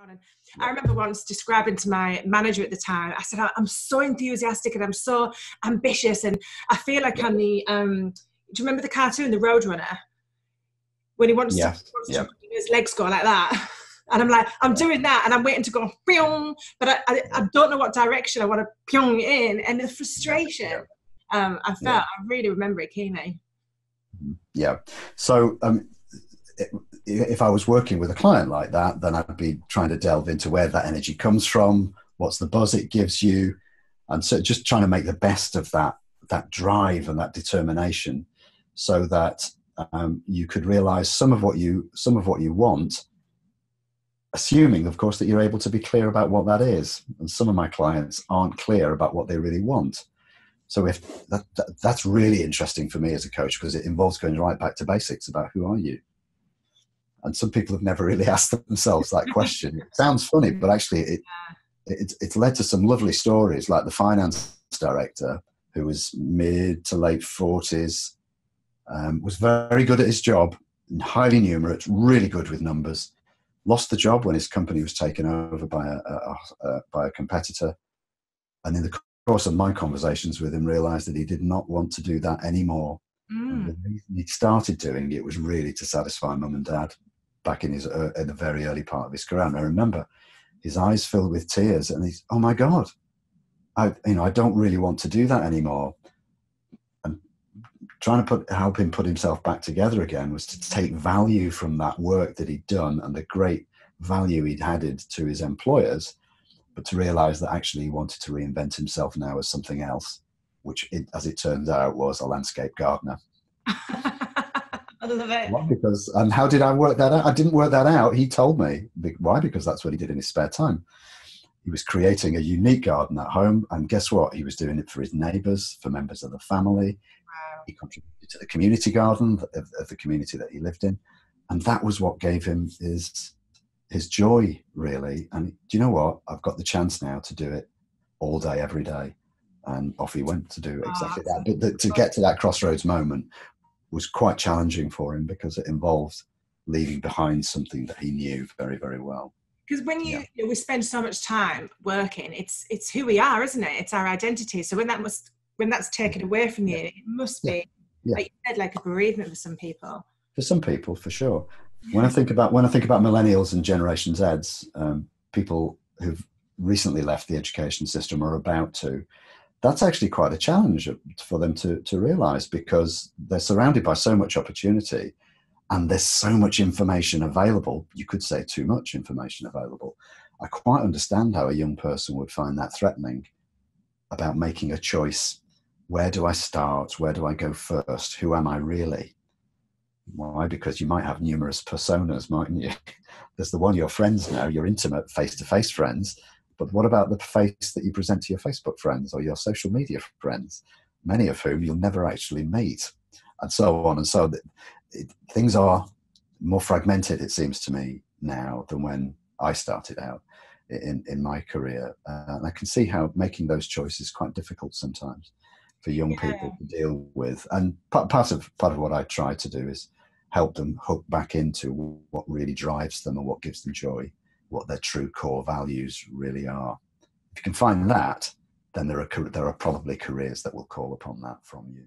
on. And I remember once describing to my manager at the time, I said, I'm so enthusiastic and I'm so ambitious, and I feel like I'm the, do you remember the cartoon, The Roadrunner? When he wants to his legs go like that. And I'm like, I'm doing that, and I'm waiting to go, pyong, but I don't know what direction I want to pyong in, and the frustration I felt, I really remember it keenly. Yeah. So if I was working with a client like that, then I'd be trying to delve into where that energy comes from, what's the buzz it gives you, and so just trying to make the best of that drive and that determination, so that you could realize some of what you want, assuming, of course, that you're able to be clear about what that is. And some of my clients aren't clear about what they really want. So if that's really interesting for me as a coach, because it involves going right back to basics about who are you. And some people have never really asked themselves that question. It sounds funny, but actually it's led to some lovely stories, like the finance director, who was mid to late 40s, was very good at his job, highly numerate, really good with numbers, lost the job when his company was taken over by a competitor. And in the course of my conversations with him, realized that he did not want to do that anymore. And the reason he started doing it was really to satisfy mum and dad back in the very early part of his career. And I remember his eyes filled with tears, and he's, oh my God, I don't really want to do that anymore. And trying to help him put himself back together again was to take value from that work that he'd done and the great value he'd added to his employers, but to realize that actually he wanted to reinvent himself now as something else, which, as it turns out, was a landscape gardener. I love it. Why? And how did I work that out? I didn't work that out. He told me. Why? Because that's what he did in his spare time. He was creating a unique garden at home, and guess what? He was doing it for his neighbors, for members of the family. Wow. He contributed to the community garden of the community that he lived in, and that was what gave him his joy, really. And do you know what? I've got the chance now to do it all day, every day. And off he went to do exactly that. But to get to that crossroads moment was quite challenging for him, because it involved leaving behind something that he knew very, very well. Because when we spend so much time working, it's who we are, isn't it? It's our identity. So when that's taken away from you, it must be, like you said, like a bereavement for some people. For some people, for sure. When I think about millennials and Generation Zs, people who've recently left the education system or about to, that's actually quite a challenge for them to realize, because they're surrounded by so much opportunity and there's so much information available. You could say too much information available. I quite understand how a young person would find that threatening, about making a choice. Where do I start? Where do I go first? Who am I really? Why? Because you might have numerous personas, mightn't you? There's the one, your friends now, your intimate face-to-face friends. But what about the face that you present to your Facebook friends or your social media friends, many of whom you'll never actually meet, and so on and so on. Things are more fragmented, it seems to me, now than when I started out in my career. And I can see how making those choices is quite difficult sometimes for young people to deal with. And part of what I try to do is help them hook back into what really drives them and what gives them joy, what their true core values really are. If you can find that, then there are probably careers that will call upon that from you.